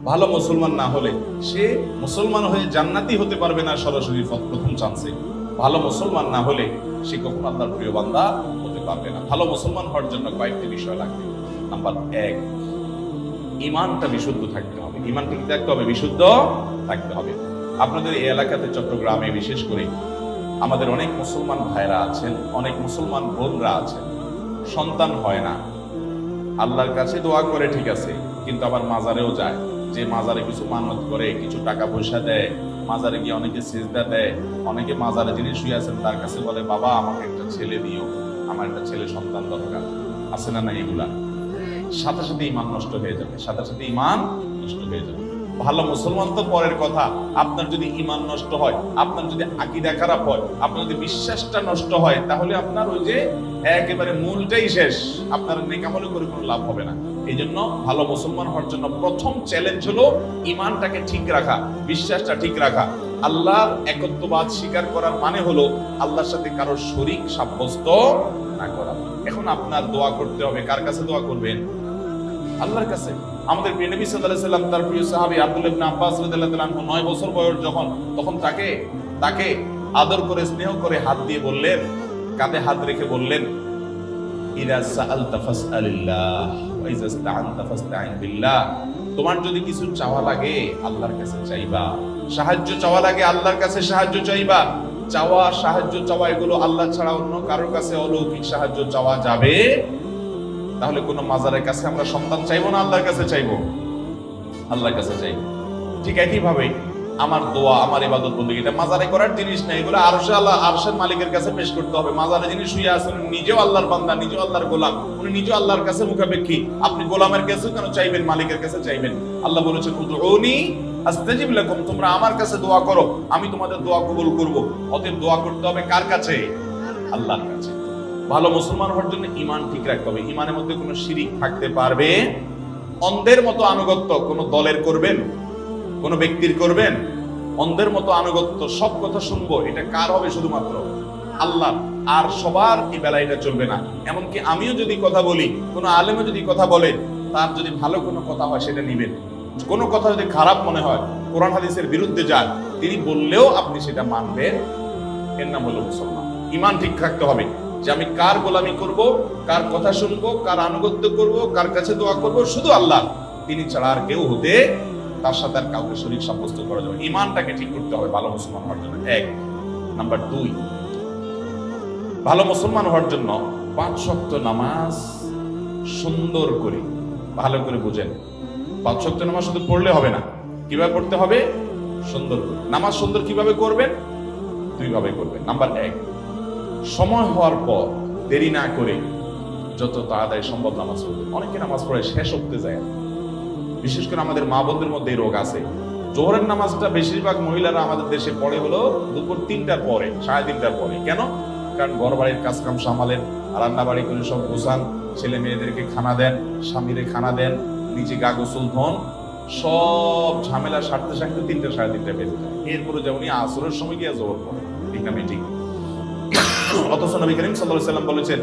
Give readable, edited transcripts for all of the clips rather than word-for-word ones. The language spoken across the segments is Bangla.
ভালো মুসলমান না হলে সে মুসলমান হয়ে জান্নাতি হতে পারবে না সরাসরি প্রথম চান্সে। ভালো মুসলমান না হলে সে কখনো আল্লাহর প্রিয় বান্দা হতে পারবে না। ভালো মুসলমান হওয়ার জন্য কয়েকটি বিষয় লাগবে। নাম্বার 1, ঈমানটা বিশুদ্ধ থাকতে হবে। ঈমানটা কি থাকতে হবে? বিশুদ্ধ থাকতে হবে। আপনাদের এই এলাকাতে চট্টগ্রামে বিশেষ করে আমাদের অনেক মুসলমান ভাইরা আছেন, অনেক মুসলমান বোনরা আছেন, সন্তান হয় না, আল্লাহর কাছে দোয়া করে ঠিক আছে, কিন্তু আবার মাজারেও যায়, যে মাজারে কিছু মানত করে, কিছু টাকা পয়সা দেয়, মাজারে গিয়ে অনেকে সিজদা দেয়, অনেকে মাজারে যিনি শুয়ে আছেন তার কাছে বলে, বাবা আমাকে একটা ছেলে দিও, আমার একটা ছেলে সন্তান দরকার। আছে না? না, এগুলা সাথে সাথে ঈমান নষ্ট হয়ে যাবে, সাথে সাথে ঈমান নষ্ট হয়ে যাবে। ভালো মুসলমান তো পরের কথা, আপনার যদি ঈমান নষ্ট হয়, আপনার যদি আকীদা খারাপ হয়, আপনার যদি বিশ্বাসটা নষ্ট হয়, তাহলে আপনার ওই যে একেবারে মূলটাই শেষ, আপনার নেক আমল করে কোনো লাভ হবে না। এই জন্য ভালো মুসলমান হওয়ার জন্য প্রথম চ্যালেঞ্জ হলো ঈমানটাকে ঠিক রাখা, বিশ্বাসটা ঠিক রাখা। আল্লাহর একত্ববাদ স্বীকার করার মানে হলো আল্লাহর সাথে কারো শরীক সাব্যস্ত না করা। এখন আপনার দোয়া করতে হবে, কার কাছে দোয়া করবেন? আল্লাহর কাছে। আমাদের প্রিয় নবী সাল্লাল্লাহু আলাইহি ওয়াসাল্লাম তার প্রিয় সাহাবী আব্দুল্লাহ ইবনে আব্বাস রাদিয়াল্লাহু তাআলা 9 বছর বয়স তখন তাকে আদর করে স্নেহ করে হাত দিয়ে বললেন, কাঁধে হাত রেখে বললেন, ইযা সাআলতা ফাসআলিল্লাহ ওয়া ইযা ইসতাআনতা ফাসতাঈন বিল্লাহ। তোমার যদি কিছু চাওয়া লাগে আল্লাহর কাছে চাইবা, সাহায্য চাওয়া লাগে আল্লাহর কাছে সাহায্য চাইবা। সাহায্য চাওয়া এগুলো আল্লাহ ছাড়া অন্য কারোর কাছে অলৌকিক সাহায্য চাওয়া যাবে? তাহলে কোন মাজারের কাছে আমরা সন্তান চাইবো না, আল্লাহর কাছে চাইবো? আল্লাহর কাছে চাইবো। ঠিক একই ভাবে আমার দোয়া, আমার ইবাদত বন্দেগী, এটা মাজারে করার জিনিস না, এগুলো আরশের মালিকের কাছে পেশ করতে হবে। মাজারে যিনি শুয়ে আছেন নিজেও আল্লাহর বান্দা, নিজেও আল্লাহর গোলাম, উনি নিজেও আল্লাহর কাছে মুখাপেক্ষী। আপনি গোলামের কাছে কেন চাইবেন? মালিকের কাছে চাইবেন। আল্লাহ বলেছেন, উদউনি আস্তাজিব লাকুম, তোমরা আমার কাছে দোয়া করো, আমি তোমাদের দোয়া কবুল করব। অতএব দোয়া করতে হবে কার কাছে? আল্লাহর কাছে। ভালো মুসলমান হওয়ার জন্য ঈমান ঠিক রাখতে হবে। ঈমানের মধ্যে কোনো শিরিক থাকতে পারবে? অন্ধের মতো আনুগত্য কোন দলের করবেন, কোন ব্যক্তির করবেন? অন্ধের মতো আনুগত্য, সব কথা শুনবো, এটা কার হবে? শুধুমাত্র আল্লাহ। আর সবার এই বেলা এটা চলবে না। এমনকি আমিও যদি কথা বলি, কোন আলেমও যদি কথা বলে, তার যদি ভালো কোনো কথা হয় সেটা নিবেন। কোনো কথা যদি খারাপ মনে হয়, কোরআন হাদিসের বিরুদ্ধে যায়, তিনি বললেও আপনি সেটা মানবেন। এর নাম হলো মুসলমান। ঈমান ঠিক রাখতে হবে যে আমি কার গোলামি করব, কার কথা শুনবো, কার আনুগত্য করব, কার কাছে দোয়া করব, শুধু আল্লাহ, তিনি ছাড়া আর কেউ হতে, তার সাথে আর কাউকে শরীক সাব্যস্ত করা যাবে। ঈমানটাকে ঠিক করতে হবে ভালো মুসলমান হওয়ার জন্য। 1 নাম্বার 2, ভালো মুসলমান হওয়ার জন্য 5 ওয়াক্ত নামাজ সুন্দর করে, ভালো করে বুঝেন। 5 ওয়াক্ত নামাজ শুধু পড়লে হবে না, কিভাবে পড়তে হবে? সুন্দর করে। নামাজ সুন্দর কিভাবে করবেন? 2 ভাবে করবেন। নাম্বার 1, সময় হওয়ার পর দেরি না করে যত তাড়াতাড়ি সম্ভব নামাজ পড়বে। অনেকে নামাজ পড়ে শেষ করতে যায়, বিশেষ করে আমাদের মা বোনদের মধ্যে এই রোগ আছে। জোহরের নামাজটা বেশিরভাগ মহিলারা আমাদের দেশে পড়ে হলো দুপুর 3টার পরে, 3:30টার পরে। কেন? কারণ ঘর বাড়ির কাজ কাম সামালেন, রান্না বাড়ি করে সব গোছান, ছেলে মেয়েদেরকে খানা দেন, স্বামীরে খানা দেন, নিজে গা গোসল ধন, সব ঝামেলা সারতে সারতে 3টা 3:30টা বেজে যায়। এরপরে যেমনই আসরের সময় গিয়ে জোহর পড়ে। ঠিক না? ঠিক। অথচ নবী করিম সাল্লাল্লাহু আলাইহি ওয়াসাল্লাম বলেছেন,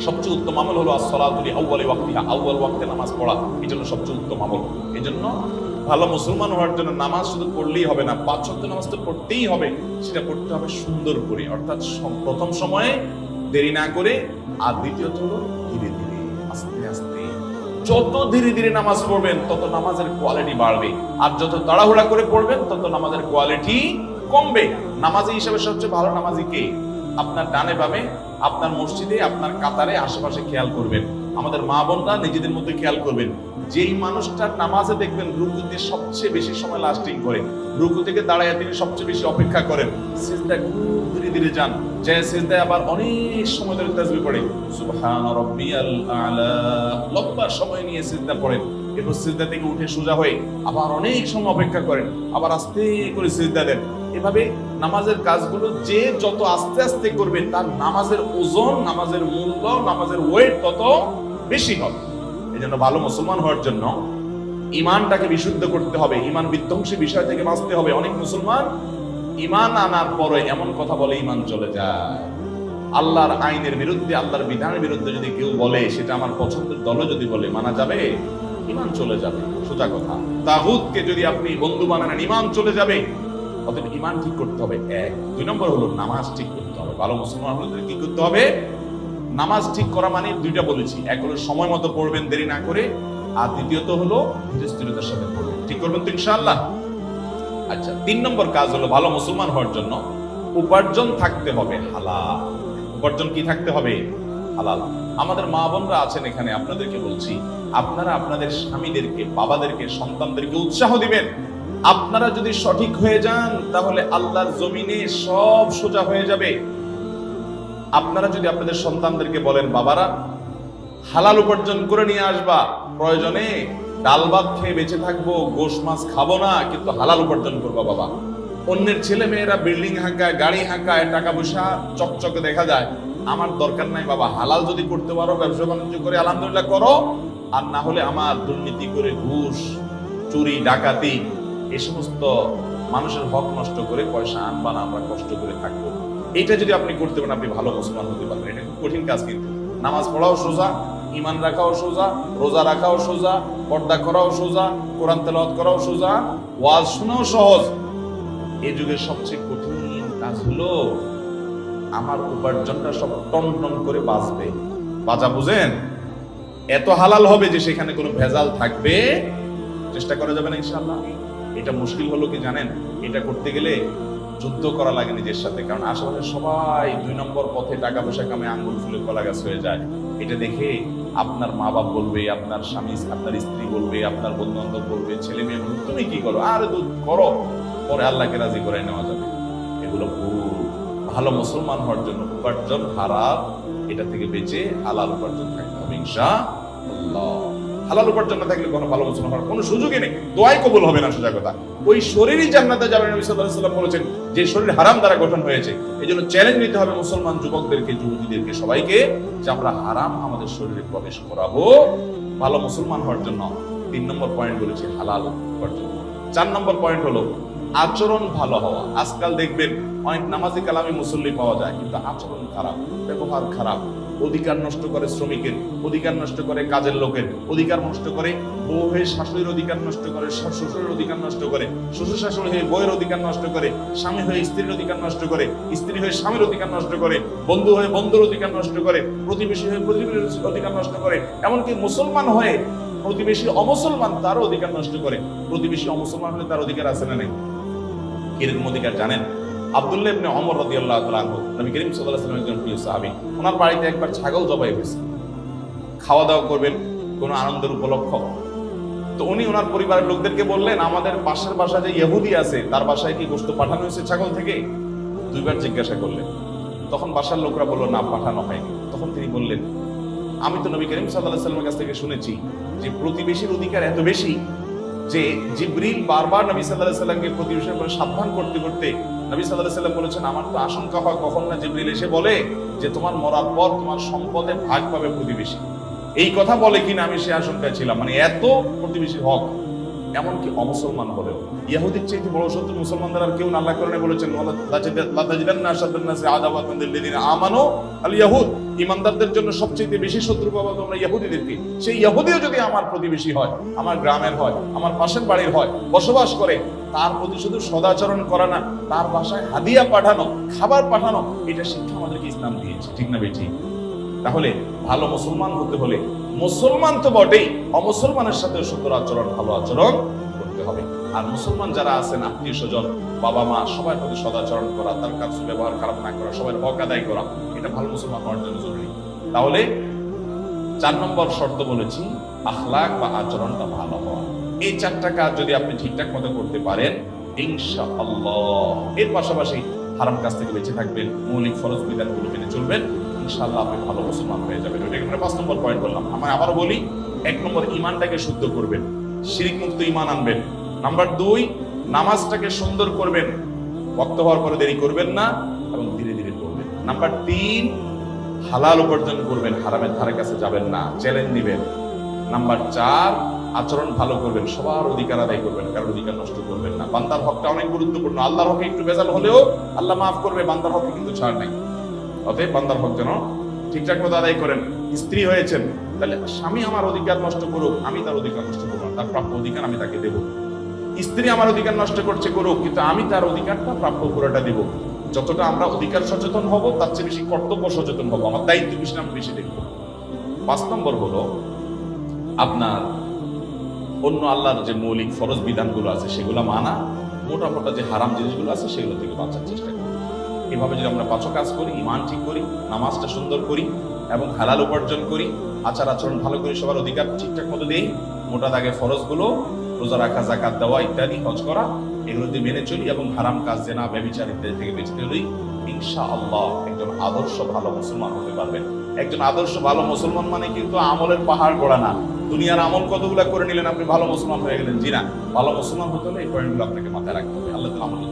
সবচেয়ে উত্তম আমল হলো as-সালাতু লি আউয়ালি ওয়াক্তিহা, আউয়াল ওয়াক্তে নামাজ পড়া, এই জন্য সবচেয়ে উত্তম আমল। এই জন্য ভালো মুসলমান হওয়ার জন্য নামাজ শুধু পড়লেই হবে না, 5 ওয়াক্ত নামাজ তো পড়তেই হবে। সেটা পড়তে হবে সুন্দর করে, অর্থাৎ প্রথম সময়ে দেরি না করে, আর দ্বিতীয়ত হলো ধীরে ধীরে, আস্তে আস্তে। যত ধীরে ধীরে নামাজ পড়বেন তত নামাজের কোয়ালিটি বাড়বে, আর যত তাড়াহুড়া করে পড়বেন তত নামাজের কোয়ালিটি কমবে। নামাজি হিসেবে সবচেয়ে ভালো নামাজি কে? আপনার ডানে বামে, আপনার মসজিদে, আপনার কাতারে, আশেপাশে খেয়াল করবেন। আমাদের মা বোনরা নিজেদের মধ্যে খেয়াল করবেন, যেই মানুষটার নামাজে দেখবেন রুকুতে সবচেয়ে বেশি সময় লাস্টিং করে, রুকু থেকে দাঁড়ায় তিনি সবচেয়ে বেশি অপেক্ষা করেন, সিজদায় খুব ধীরে ধীরে যান, যে সিজদায় আবার অনেক সময় ধরে তাসবিহ পড়ে, সুবহান রাব্বিয়াল আলা, লম্বা সময় নিয়ে সিজদা পড়েন, এরপর সিজদা থেকে উঠে সোজা হয়ে আবার অনেক সময় অপেক্ষা করেন, আবার আস্তে করে সিজদা দেন। এভাবে নামাজের কাজগুলো যে যত আস্তে আস্তে করবে, তার নামাজের ওজন, নামাজের মূল্য, নামাজের ওয়েট তত বেশি হবে। এই জন্য ভালো মুসলমান হওয়ার জন্য ঈমানটাকে বিশুদ্ধ করতে হবে, ঈমান বিধ্বংসী বিষয় থেকে বাঁচতে হবে। অনেক মুসলমান ঈমান আনার পরে এমন কথা বলে ঈমান চলে যায়। আল্লাহর আইনের বিরুদ্ধে, আল্লাহর বিধানের বিরুদ্ধে যদি কেউ বলে, সেটা আমার পছন্দের দলও যদি বলে, মানা যাবে? ঈমান চলে যাবে। সোজা কথা। তাগুতকে যদি আপনি বন্ধু বানান ঈমান চলে যাবে। অতএব ঈমান ঠিক করতে হবে এক। 2 নম্বর হলো নামাজ ঠিক করতে হবে। ভালো মুসলমান হলে কি করতে হবে? নামাজ ঠিক করা মানে দুইটা বলেছি, এক হলো সময় মতো পড়বেন দেরি না করে, আর দ্বিতীয়ত হলো স্থিরতার সাথে পড়বেন। ঠিক করবেন তো ইনশাআল্লাহ? আচ্ছা, 3 নম্বর কাজ হলো ভালো মুসলমান হওয়ার জন্য উপার্জন থাকতে হবে হালাল। উপার্জন কি থাকতে হবে? হালাল। আমাদের মা বোনরা আছেন এখানে, আপনাদেরকে বলছি, আপনারা আপনাদের স্বামীদেরকে, বাবাদেরকে, সন্তানদেরকে উৎসাহ দিবেন। আপনারা যদি সঠিক হয়ে যান তাহলে আল্লাহর জমিনে সব সোজা হয়ে যাবে। আপনারা যদি আপনাদের সন্তানদেরকে বলেন, বাবারা হালাল উপার্জন করে নিয়ে আসবা, প্রয়োজনে ডাল ভাত খেয়ে বেঁচে থাকবো, গোশ মাছ খাবো না, কিন্তু হালাল উপার্জন করবা বাবা। অন্যের ছেলে মেয়েরা বিল্ডিং হাঁকায়, গাড়ি হাঁকায়, টাকা পয়সা চকচকে দেখা যায়, আমার দরকার নাই বাবা, হালাল যদি করতে পারো, ব্যবসা বাণিজ্য করে আলহামদুলিল্লাহ করো, আর না হলে আমার দুর্নীতি করে ঘুষ, চুরি, ডাকাতি, এই সমস্ত মানুষের হক নষ্ট করে পয়সা আনবা না, আমরা কষ্ট করে থাকবো। এটা যদি আপনি করতে পারেন, আপনি ভালো মুসলমান হতে পারবেন। এটা খুব কঠিন কাজ, কিন্তু নামাজ পড়াও সোজা, ঈমান রাখাও সোজা, রোজা রাখাও সোজা, পর্দা করাও সোজা, কোরআন তেলাওয়াত করাও সোজা, ওয়াজ শোনাও সহজ। এই যুগের সবচেয়ে কঠিন কাজ হলো আমার উপার্জনটা সব টন টন করে বাঁচবে। বাজা বুঝেন? এত হালাল হবে যে সেখানে কোনো ভেজাল থাকবে, চেষ্টা করা যাবে না ইনশাআল্লাহ। এটা মুশকিল হলো কি জানেন? এটা করতে গেলে যুদ্ধ করা লাগে নিজের সাথে, কারণ আশেপাশে সবাই 2 নম্বর পথে টাকা পয়সা কামে আঙ্গুল ফুলে কলা গাছ হয়ে যায়। এটা দেখে আপনার মা বাপ বলবে, আপনার স্বামী, আপনার স্ত্রী বলবে, আপনার বন্ধু বান্ধব বলবে, ছেলে মেয়ে বলবে, তুমি কি করো, আরে তো করো, পরে আল্লাহকে রাজি করে নেওয়া যাবে। এগুলো ভুল। ভালো মুসলমান হওয়ার জন্য উপার্জন হারাম, এটা থেকে বেঁচে হালাল উপার্জন থাকতে হবে ইনশাআল্লাহ। হালাল উপার্জন না থাকলে কোনো ভালো মুসলমান হওয়ার কোনো সুযোগই নেই, দোয়াই কবুল হবে না, সোজা কথা। ওই শরীরই জান্নাতে যাবে। নবী সাল্লাল্লাহু আলাইহি ওয়াসাল্লাম বলেছেন যে শরীর হারাম দ্বারা গঠন হয়েছে। এজন্য চ্যালেঞ্জ নিতে হবে মুসলমান যুবকদেরকে, যুবতীদেরকে, সবাইকে, যে আমরা হারাম আমাদের শরীরে প্রবেশ করাবো ভালো মুসলমান হওয়ার জন্য। 3 নম্বর পয়েন্ট বলেছি হালাল উপার্জন। 4 নম্বর পয়েন্ট হলো আচরণ ভালো হওয়া। আজকাল দেখবেন অনেক নামাজি কালামি মুসল্লি পাওয়া যায়, কিন্তু আচরণ খারাপ, ব্যবহার খারাপ, অধিকার নষ্ট করে শ্রমিকের, অধিকার নষ্ট করে কাজের লোকের, অধিকার নষ্ট করে বউ হয়ে শাশুড়ির অধিকার নষ্ট করে, শ্বশুরের অধিকার নষ্ট করে, শ্বশুর শাশুড়ি হয়ে বউয়ের অধিকার নষ্ট করে, স্বামী হয়ে স্ত্রীর অধিকার নষ্ট করে, স্ত্রী হয়ে স্বামীর অধিকার নষ্ট করে, বন্ধু হয়ে বন্ধুর অধিকার নষ্ট করে, প্রতিবেশী হয়ে প্রতিবেশীর অধিকার নষ্ট করে, এমনকি মুসলমান হয়ে প্রতিবেশী অমুসলমান তারও অধিকার নষ্ট করে। প্রতিবেশী অমুসলমান হলে তার অধিকার আছে না নেই? কিরকম অধিকার জানেন? আব্দুল্লাহ ইবনে ওমর রাদিয়াল্লাহু তাআলা আনহু, নবী করিম সাল্লাল্লাহু আলাইহি ওয়াসাল্লামের একজন প্রিয় সাহাবী, ওনার বাড়িতে একবার ছাগল জবাই হয়েছে। খাওয়া দাওয়া করবেন কোনো আনন্দের উপলক্ষ। তো উনি ওনার পরিবারের লোকদেরকে বললেন, আমাদের পাশের বাসায় যে ইহুদি আছে তার বাসায় কি গোশত পাঠানো হয়েছে ছাগল থেকে? 2 বার জিজ্ঞাসা করলেন। তখন বাসার লোকরা বলল, না, পাঠানো হয়নি। তখন তিনি বললেন, আমি তো নবী করিম সাল্লাল্লাহু আলাইহি ওয়াসাল্লামের কাছ থেকে শুনেছি যে প্রতিবেশীর অধিকার এত বেশি যে জিবরিল বারবার নবী সাল্লাল্লাহু আলাইহি ওয়াসাল্লামকে প্রতিবেশীর উপর সাবধান করতে করতে নবী সাল্লাল্লাহু আলাইহি ওয়াসাল্লাম বলেছেন, আমার তো আশঙ্কা হয় কখন না জিবরিল এসে বলে যে তোমার মরার পর তোমার সম্পদে ভাগ পাবে প্রতিবেশী। এই কথা বলে কিনা আমি সে আশঙ্কায় ছিলাম। মানে এত প্রতিবেশীর হক। এমনকি অমুসলমান হলেও ইহুদির চেয়ে বড় শত্রু মুসলমানদের আর কেউ না। আল্লাহ কোরআনে বলেছেন, ইমানদারদের জন্য সবচেয়ে বেশি শত্রু পাবো তোমরা ইহুদিদেরকে। সেই ইহুদিও যদি আমার প্রতিবেশী হয়, আমার গ্রামের হয়, আমার পাশের বাড়ির হয়, বসবাস করে, তার প্রতি শুধু সদাচরণ করা না, তার বাসায় হাদিয়া পাঠানো, খাবার পাঠানো, এটা শিক্ষা আমাদেরকে ইসলাম দিয়েছে। ঠিক না বেঠিক? তাহলে ভালো মুসলমান হতে হলে মুসলমান তো বটেই, অমুসলমানের সাথে সুন্দর আচরণ, ভালো আচরণ করতে হবে। আর মুসলমান যারা আছেন, আত্মীয় স্বজন, বাবা মা, সবার প্রতি সদাচরণ করা, তার কাজ ব্যবহার খারাপ না করা, সবার হক আদায় করা, এটা ভালো মুসলমান হওয়ার জন্য জরুরি। তাহলে 4 নম্বর শর্ত বলেছি আখলাক বা আচরণটা ভালো হওয়া। এই 4টা কাজ যদি আপনি ঠিকঠাক মতো করতে পারেন ইনশাআল্লাহ, এর পাশাপাশি হারাম কাজ থেকে বেঁচে থাকবেন, মৌলিক ফরজ বিধানগুলো মেনে চলবেন, ইনশাআল্লাহ আপনি ভালো মুসলমান হয়ে যাবেন। এটাকে আমরা 5 নম্বর পয়েন্ট বললাম। আমি আবার বলি, 1 নম্বর ঈমানটাকে শুদ্ধ করবেন, শিরক মুক্ত ঈমান আনবেন। নাম্বার 2, নামাজটাকে সুন্দর করবেন, ওয়াক্ত হওয়ার পরে দেরি করবেন না এবং ধীরে ধীরে করবেন। নাম্বার 3, হালাল উপার্জন করবেন, হারামের ধারে কাছে যাবেন না, চ্যালেঞ্জ দিবেন। নাম্বার 4, আচরণ ভালো করবেন, সবার অধিকার আদায় করবেন, কারোর অধিকার নষ্ট করবেন না। বান্দার হকটা অনেক গুরুত্বপূর্ণ। আল্লাহর হকে একটু ভেজাল হলেও আল্লাহ মাফ করবে, বান্দার হকে কিন্তু ছাড় নাই। অতএব বান্দার হক যেন ঠিকঠাক মতো আদায় করেন। স্ত্রী হয়েছেন, তাহলে স্বামী আমার অধিকার নষ্ট করুক, আমি তার অধিকার নষ্ট করবো না, তার প্রাপ্য অধিকার আমি তাকে দেব। স্ত্রী আমার অধিকার নষ্ট করছে করুক, কিন্তু আমি তার অধিকারটা প্রাপ্য পুরোটা দেব। যতটা আমরা অধিকার সচেতন হব, তার চেয়ে বেশি কর্তব্য সচেতন হব, আমার দায়িত্ব বেশি আমি বেশি দেখবো। 5 নম্বর হলো আপনার অন্য আল্লাহর যে মৌলিক ফরজ বিধানগুলো আছে সেগুলো মানা, মোটা মোটা যে হারাম জিনিসগুলো আছে সেগুলো থেকে বাঁচার চেষ্টা করি। এভাবে যদি আমরা 5 কাজ করি, ঈমান ঠিক করি, নামাজটা সুন্দর করি এবং হালাল উপার্জন করি, আচার আচরণ ভালো করি, সবার অধিকার ঠিকঠাক মতো দেই, মোটা দাগে ফরজগুলো রোজা রাখা, যাকাত দেওয়া ইত্যাদি, হজ করা, এগুলো যদি মেনে চলি এবং হারাম কাজ, জেনা, ব্যভিচার ইত্যাদি থেকে বেঁচে চলি, ইনশাআল্লাহ একজন আদর্শ ভালো মুসলমান হতে পারবেন। একজন আদর্শ ভালো মুসলমান মানে কিন্তু আমলের পাহাড় গড়া না, দুনিয়ার আমল কতগুলা করে নিলেন আপনি ভালো মুসলমান হয়ে গেলেন, জি না। ভালো মুসলমান হতে হলে এই পয়েন্টগুলো আপনাকে মাথায় রাখতে হবে। আল্লাহ তাআলা আমাদের